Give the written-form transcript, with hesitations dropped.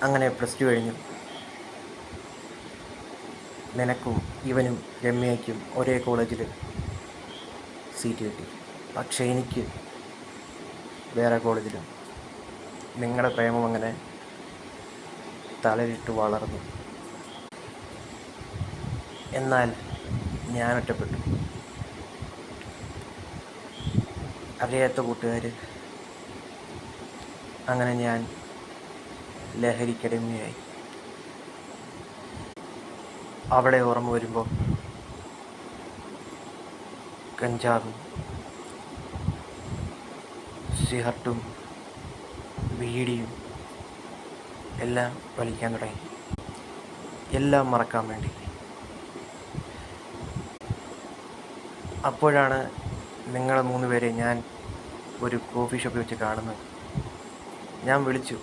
അങ്ങനെ +2 കഴിഞ്ഞു. നിനക്കും ഇവനും രമ്യയ്ക്കും ഒരേ കോളേജിൽ സീറ്റ് കിട്ടി. പക്ഷേ എനിക്ക് വേറെ കോളേജിലും. നിങ്ങളുടെ പ്രേമം അങ്ങനെ തലയിലിട്ട് വളർന്നു. എന്നാൽ ഞാൻ ഒറ്റപ്പെട്ടു. അറിയാത്ത കൂട്ടുകാർ. അങ്ങനെ ഞാൻ ലഹരിക്കടിമയായി. അവളെ ഓർമ്മ വരുമ്പോൾ കഞ്ചാവും സിഗരറ്റും ബീഡിയും എല്ലാം വലിക്കാൻ തുടങ്ങി. എല്ലാം മറക്കാൻ വേണ്ടി. അപ്പോഴാണ് നിങ്ങൾ 3 പേരെ ഞാൻ ഒരു കോഫി ഷോപ്പിൽ വെച്ച് കാണുന്നത്. ഞാൻ വിളിച്ചു.